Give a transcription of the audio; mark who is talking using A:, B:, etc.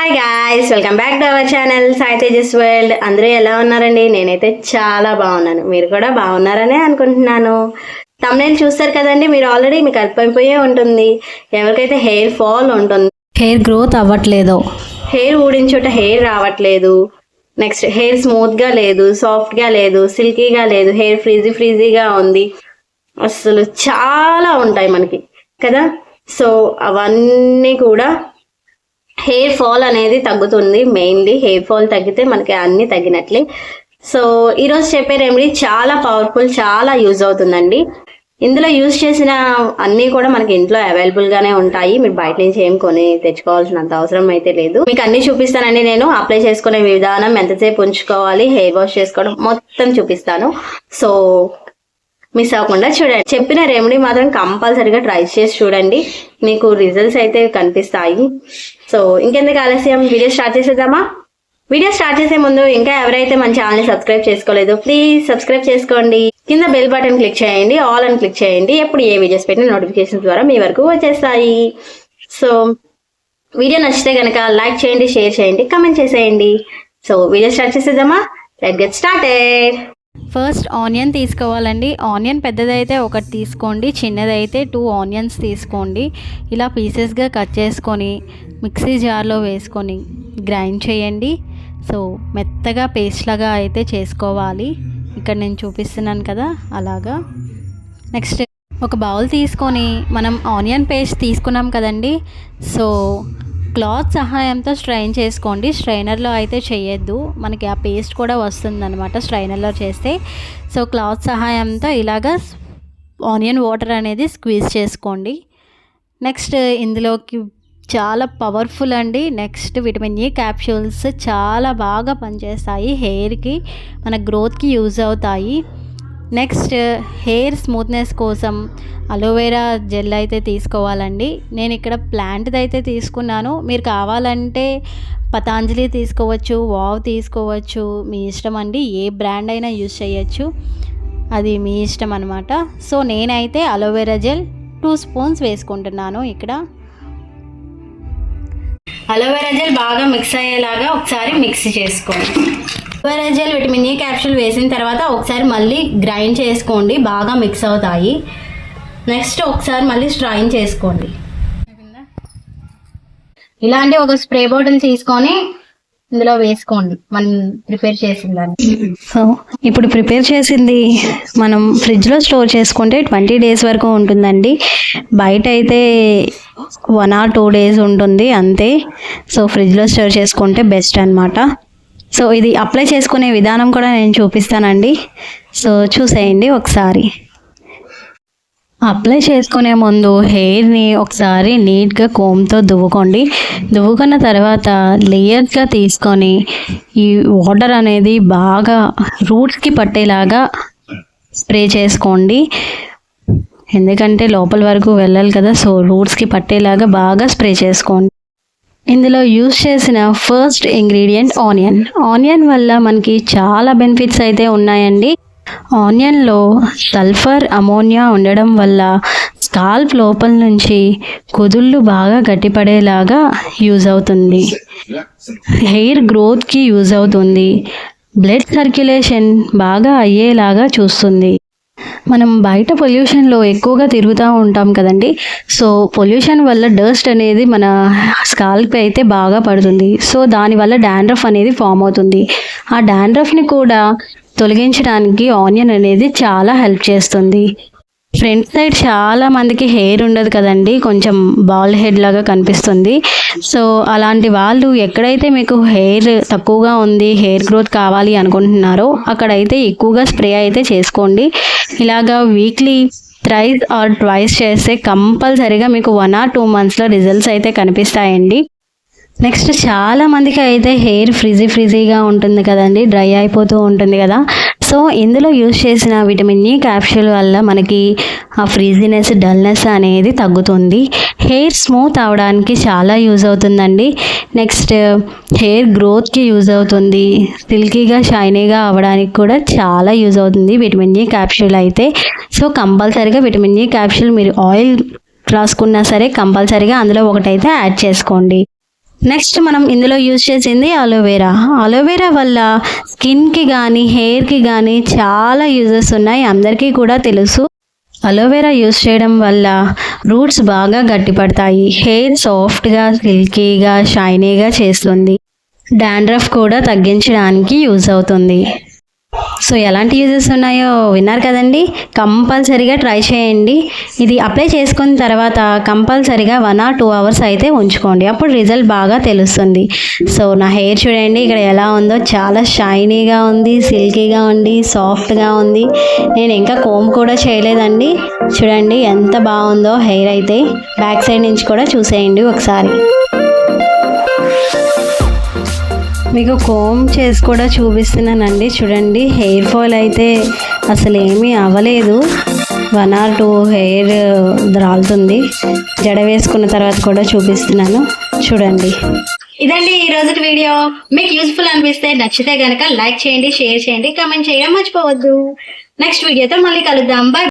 A: Hi guys, welcome back to our channel Sai Tejas world. అందరూ ఎలా ఉన్నారండి? నేనైతే చాలా బాగున్నాను. మీరు కూడా బాగున్నారనే అనుకుంటున్నాను. తమ్నైల్ చూస్తారు కదండి, మీరు ఆల్రెడీ మీకు అర్థమైపోయే ఉంటుంది. ఎవరికైతే హెయిర్ ఫాల్ ఉంటుంది,
B: హెయిర్ గ్రోత్ అవ్వట్లేదు,
A: హెయిర్ ఊడిన చోట హెయిర్ రావట్లేదు, నెక్స్ట్ హెయిర్ స్మూత్గా లేదు, సాఫ్ట్గా లేదు, సిల్కీగా లేదు, హెయిర్ ఫ్రీజీగా ఉంది, అసలు చాలా ఉంటాయి మనకి కదా. సో అవన్నీ కూడా హెయిర్ ఫాల్ అనేది తగ్గుతుంది. మెయిన్లీ హెయిర్ ఫాల్ తగ్గితే మనకి అన్నీ తగ్గినట్లే. సో ఈరోజు చెప్పే రెమెడీ చాలా పవర్ఫుల్, చాలా యూజ్ అవుతుందండి. ఇందులో యూజ్ చేసిన అన్నీ కూడా మనకి ఇంట్లో అవైలబుల్గానే ఉంటాయి. మీరు బయట నుంచి ఏం కొని తెచ్చుకోవాల్సినంత అవసరం అయితే లేదు. మీకు అన్నీ చూపిస్తానండి. నేను అప్లై చేసుకునే విధానం, ఎంతసేపు ఉంచుకోవాలి, హెయిర్ వాష్ చేసుకోవడం మొత్తం చూపిస్తాను. సో మిస్ అవ్వకుండా చూడండి. చెప్పిన రెమెడీ మాత్రం కంపల్సరీగా ట్రై చేసి చూడండి, మీకు రిజల్ట్స్ అయితే కనిపిస్తాయి. సో ఇంకెందుకు ఆలస్యం, వీడియో స్టార్ట్ చేసేద్దామా? వీడియో స్టార్ట్ చేసే ముందు ఇంకా ఎవరైతే మన ఛానల్ని సబ్స్క్రైబ్ చేసుకోలేదు, ప్లీజ్ సబ్స్క్రైబ్ చేసుకోండి. కింద బెల్ బటన్ క్లిక్ చేయండి, ఆల్ అని క్లిక్ చేయండి. ఎప్పుడు ఏ వీడియోస్ పెట్టిన నోటిఫికేషన్ ద్వారా మీ వరకు వచ్చేస్తాయి. సో వీడియో నచ్చితే కనుక లైక్ చేయండి, షేర్ చేయండి, కమెంట్ చేసేయండి. సో వీడియో స్టార్ట్ చేసేద్దామా? Let's get started.
B: First onion తీసుకోవాలండి. ఆనియన్ పెద్దదైతే ఒకటి తీసుకోండి, చిన్నదైతే 2 ఆనియన్స్ తీసుకోండి. ఇలా పీసెస్గా కట్ చేసుకొని మిక్సీ జార్లో వేసుకొని గ్రైండ్ చేయండి. సో మెత్తగా పేస్ట్ లాగా అయితే చేసుకోవాలి. ఇక్కడ నేను చూపిస్తున్నాను కదా అలాగా. నెక్స్ట్ ఒక బౌల్ తీసుకొని మనం ఆనియన్ పేస్ట్ తీసుకున్నాం కదండి. సో క్లాత్ సహాయంతో స్ట్రైన్ చేసుకోండి. స్ట్రైనర్లో అయితే చేయొద్దు, మనకి ఆ పేస్ట్ కూడా వస్తుందన్నమాట స్ట్రైనర్లో చేస్తే. సో క్లాత్ సహాయంతో ఇలాగా ఆనియన్ వాటర్ అనేది స్క్వీజ్ చేసుకోండి. నెక్స్ట్ ఇందులోకి చాలా పవర్ఫుల్ అండి. నెక్స్ట్ విటమిన్ E క్యాప్సూల్స్ చాలా బాగా పనిచేస్తాయి, హెయిర్కి మన గ్రోత్కి యూజ్ అవుతాయి. నెక్స్ట్ హెయిర్ స్మూత్నెస్ కోసం అలోవెరా జెల్ అయితే తీసుకోవాలండి. నేను ఇక్కడ ప్లాంట్ది అయితే తీసుకున్నాను. మీరు కావాలంటే పతాంజలి తీసుకోవచ్చు, వావ్ తీసుకోవచ్చు, మీ ఇష్టం అండి. ఏ బ్రాండ్ అయినా యూజ్ చేయొచ్చు, అది మీ ఇష్టం అనమాట. సో నేనైతే అలోవెరా జెల్ 2 స్పూన్స్ వేసుకుంటున్నాను. ఇక్కడ
A: అలోవెరా జెల్ బాగా మిక్స్ అయ్యేలాగా ఒకసారి మిక్స్ చేసుకోండి. Aloe vera gel vitamin E capsule వేసిన తర్వాత ఒకసారి మళ్ళీ గ్రైండ్ చేసుకోండి, బాగా మిక్స్ అవుతాయి. నెక్స్ట్ ఒకసారి మళ్ళీ స్ట్రైన్ చేసుకోండి. ఇలాంటి ఒక స్ప్రే బాటిల్ తీసుకొని ఇందులో వేసుకోండి మనం ప్రిపేర్ చేసిందని.
B: సో ఇప్పుడు ప్రిపేర్ చేసింది మనం ఫ్రిడ్జ్లో స్టోర్ చేసుకుంటే 20 days వరకు ఉంటుందండి. బయట అయితే 1 or 2 days ఉంటుంది అంతే. సో ఫ్రిడ్జ్లో స్టోర్ చేసుకుంటే బెస్ట్ అనమాట. సో ఇది అప్లై చేసుకునే విధానం కూడా నేను చూపిస్తానండి. సో చూసేయండి ఒకసారి. అప్లై చేసుకునే ముందు హెయిర్ని ఒకసారి నీట్గా కోమ్తో దువ్వుకోండి. దువ్వుకున్న తర్వాత లేయర్స్గా తీసుకొని ఈ వాటర్ అనేది బాగా రూట్స్కి పట్టేలాగా స్ప్రే చేసుకోండి. ఎందుకంటే లోపల వరకు వెళ్ళాలి కదా. సో రూట్స్కి పట్టేలాగా బాగా స్ప్రే చేసుకోండి. ఇందులో యూజ్ చేసిన ఫస్ట్ ఇంగ్రీడియంట్ ఆనియన్. ఆనియన్ వల్ల మనకి చాలా బెనిఫిట్స్ అయితే ఉన్నాయండి. ఆనియన్లో సల్ఫర్, అమోనియా ఉండడం వల్ల స్కాల్ప్ లోపల నుంచి కుదుళ్ళు బాగా గట్టిపడేలాగా యూజ్ అవుతుంది, హెయిర్ గ్రోత్కి యూజ్ అవుతుంది, బ్లడ్ సర్క్యులేషన్ బాగా అయ్యేలాగా చూస్తుంది. మనం బయట పొల్యూషన్లో ఎక్కువగా తిరుగుతూ ఉంటాం కదండి. సో పొల్యూషన్ వల్ల డస్ట్ అనేది మన స్కాల్ప్ అయితే బాగా పడుతుంది. సో దానివల్ల డాండ్రఫ్ అనేది ఫామ్ అవుతుంది. ఆ డాండ్రఫ్ని కూడా తొలగించడానికి ఆనియన్ అనేది చాలా హెల్ప్ చేస్తుంది. ఫ్రంట్ సైడ్ చాలా మందికి హెయిర్ ఉండదు కదండి, కొంచెం బాల్డ్ హెడ్ లాగా కనిపిస్తుంది. సో అలాంటి వాళ్ళు ఎక్కడైతే మీకు హెయిర్ తక్కువగా ఉంది, హెయిర్ గ్రోత్ కావాలి అనుకుంటున్నారో అక్కడైతే ఎక్కువగా స్ప్రే అయితే చేసుకోండి. ఇలాగా వీక్లీ 3 or 2 చేస్తే కంపల్సరీగా మీకు 1 or 2 monthsలో రిజల్ట్స్ అయితే కనిపిస్తాయండి. నెక్స్ట్ చాలా మందికి అయితే హెయిర్ ఫ్రీజీగా ఉంటుంది కదండి, డ్రై అయిపోతూ ఉంటుంది కదా. సో ఇందులో యూజ్ చేసిన విటమిన్ E క్యాప్సూల్ వల్ల మనకి ఆ ఫ్రీజీనెస్, డల్నెస్ అనేది తగ్గుతుంది. హెయిర్ స్మూత్ అవడానికి చాలా యూజ్ అవుతుందండి. నెక్స్ట్ హెయిర్ గ్రోత్కి యూజ్ అవుతుంది, సిల్కీగా షైనీగా అవ్వడానికి కూడా చాలా యూజ్ అవుతుంది విటమిన్ E క్యాప్సూల్ అయితే. సో కంపల్సరీగా విటమిన్ E క్యాప్సూల్ మీరు ఆయిల్ రాసుకున్నా సరే కంపల్సరీగా అందులో ఒకటైతే యాడ్ చేసుకోండి. నెక్స్ట్ మనం ఇందులో యూజ్ చేసింది అలోవెరా. అలోవెరా వల్ల స్కిన్కి కానీ హెయిర్కి కానీ చాలా యూజెస్ ఉన్నాయి, అందరికీ కూడా తెలుసు. అలోవెరా యూజ్ చేయడం వల్ల రూట్స్ బాగా గట్టిపడతాయి, హెయిర్ సాఫ్ట్గా సిల్కీగా షైనీగా చేస్తుంది, డాండ్రఫ్ కూడా తగ్గించడానికి యూజ్ అవుతుంది. సో ఎలాంటి యూజెస్ ఉన్నాయో విన్నారు కదండి. కంపల్సరీగా ట్రై చేయండి. ఇది అప్లై చేసుకున్న తర్వాత కంపల్సరీగా 1 or 2 hours అయితే ఉంచుకోండి, అప్పుడు రిజల్ట్ బాగా తెలుస్తుంది. సో నా హెయిర్ చూడండి ఇక్కడ ఎలా ఉందో, చాలా షైనీగా ఉంది, సిల్కీగా ఉంది, సాఫ్ట్గా ఉంది. నేను ఇంకా కోమ్ కూడా చేయలేదండి. చూడండి ఎంత బాగుందో హెయిర్ అయితే. బ్యాక్ సైడ్ నుంచి కూడా చూసేయండి ఒకసారి. మీకు కోమ్ చేసి కూడా చూపిస్తున్నానండి. చూడండి హెయిర్ ఫాల్ అయితే అసలు ఏమీ అవ్వలేదు. 1 or 2 హెయిర్ రాలుతుంది. జడ వేసుకున్న తర్వాత కూడా చూపిస్తున్నాను చూడండి.
A: ఇదండి ఈ రోజు వీడియో. మీకు యూస్ఫుల్ అనిపిస్తే నచ్చితే కనుక లైక్ చేయండి, షేర్ చేయండి, కామెంట్ చేయడం మర్చిపోవద్దు. నెక్స్ట్ వీడియోతో మళ్ళీ కలుద్దాం. బాయ్.